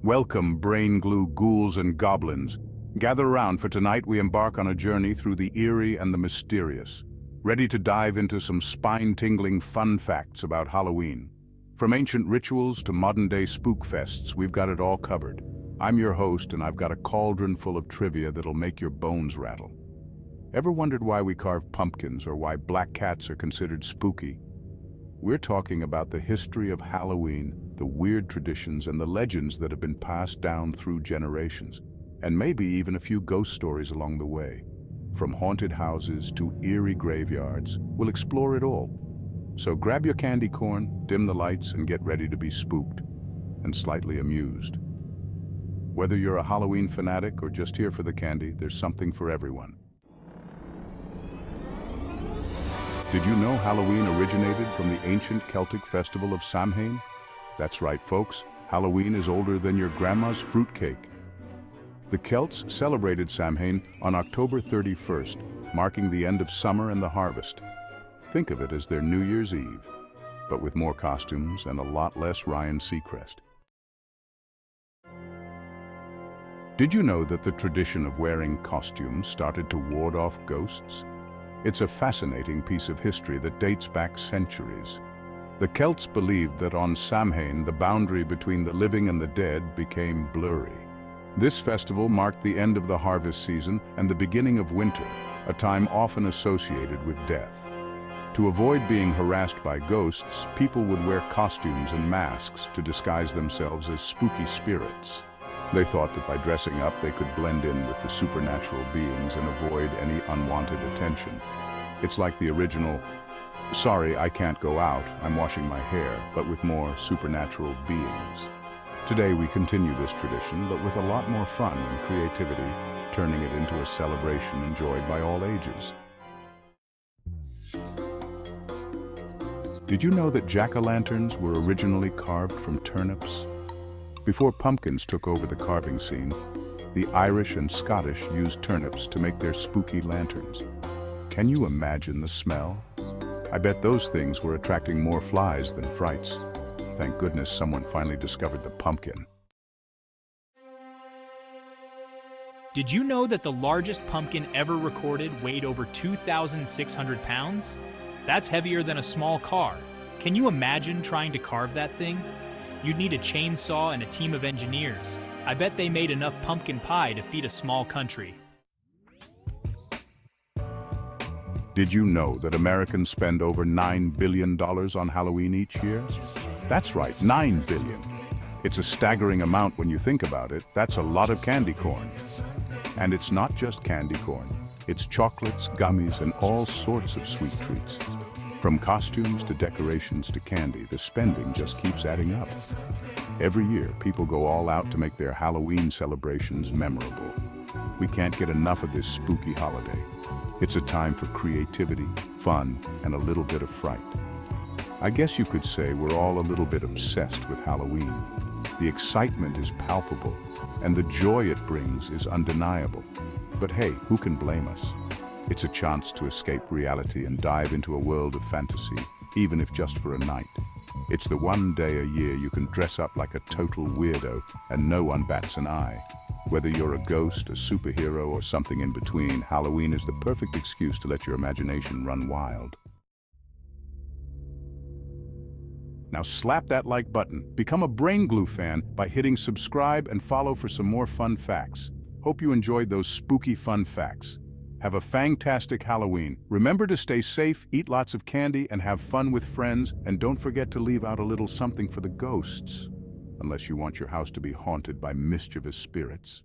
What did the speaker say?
Welcome, brainglue ghouls and goblins. Gather around, for tonight we embark on a journey through the eerie and the mysterious. Ready to dive into some spine-tingling fun facts about Halloween. From ancient rituals to modern-day spook fests, we've got it all covered. I'm your host, and I've got a cauldron full of trivia that'll make your bones rattle. Ever wondered why we carve pumpkins or why black cats are considered spooky? We're talking about the history of Halloween, the weird traditions and the legends that have been passed down through generations, and maybe even a few ghost stories along the way. From haunted houses to eerie graveyards, we'll explore it all. So grab your candy corn, dim the lights, and get ready to be spooked and slightly amused. Whether you're a Halloween fanatic or just here for the candy, there's something for everyone. Did you know Halloween originated from the ancient Celtic festival of Samhain? That's right, folks. Halloween is older than your grandma's fruitcake. The Celts celebrated Samhain on October 31st, marking the end of summer and the harvest. Think of it as their New Year's Eve, but with more costumes and a lot less Ryan Seacrest. Did you know that the tradition of wearing costumes started to ward off ghosts? It's a fascinating piece of history that dates back centuries. The Celts believed that on Samhain, the boundary between the living and the dead became blurry. This festival marked the end of the harvest season and the beginning of winter, a time often associated with death. To avoid being harassed by ghosts, people would wear costumes and masks to disguise themselves as spooky spirits. They thought that by dressing up, they could blend in with the supernatural beings and avoid any unwanted attention. It's like the original, "Sorry, I can't go out, I'm washing my hair," but with more supernatural beings. Today we continue this tradition, but with a lot more fun and creativity, turning it into a celebration enjoyed by all ages. Did you know that jack-o'-lanterns were originally carved from turnips? Before pumpkins took over the carving scene, the Irish and Scottish used turnips to make their spooky lanterns. Can you imagine the smell? I bet those things were attracting more flies than frights. Thank goodness someone finally discovered the pumpkin. Did you know that the largest pumpkin ever recorded weighed over 2,600 pounds? That's heavier than a small car. Can you imagine trying to carve that thing? You'd need a chainsaw and a team of engineers. I bet they made enough pumpkin pie to feed a small country. Did you know that Americans spend over $9 billion on Halloween each year? That's right, $9 billion. It's a staggering amount when you think about it. That's a lot of candy corn. And it's not just candy corn. It's chocolates, gummies, and all sorts of sweet treats. From costumes to decorations to candy, the spending just keeps adding up. Every year, people go all out to make their Halloween celebrations memorable. We can't get enough of this spooky holiday. It's a time for creativity, fun, and a little bit of fright. I guess you could say we're all a little bit obsessed with Halloween. The excitement is palpable, and the joy it brings is undeniable. But hey, who can blame us? It's a chance to escape reality and dive into a world of fantasy, even if just for a night. It's the one day a year you can dress up like a total weirdo and no one bats an eye. Whether you're a ghost, a superhero, or something in between, Halloween is the perfect excuse to let your imagination run wild. Now slap that like button. Become a brainglue fan by hitting subscribe and follow for some more fun facts. Hope you enjoyed those spooky fun facts. Have a fantastic Halloween. Remember to stay safe, eat lots of candy, and have fun with friends, and don't forget to leave out a little something for the ghosts, unless you want your house to be haunted by mischievous spirits.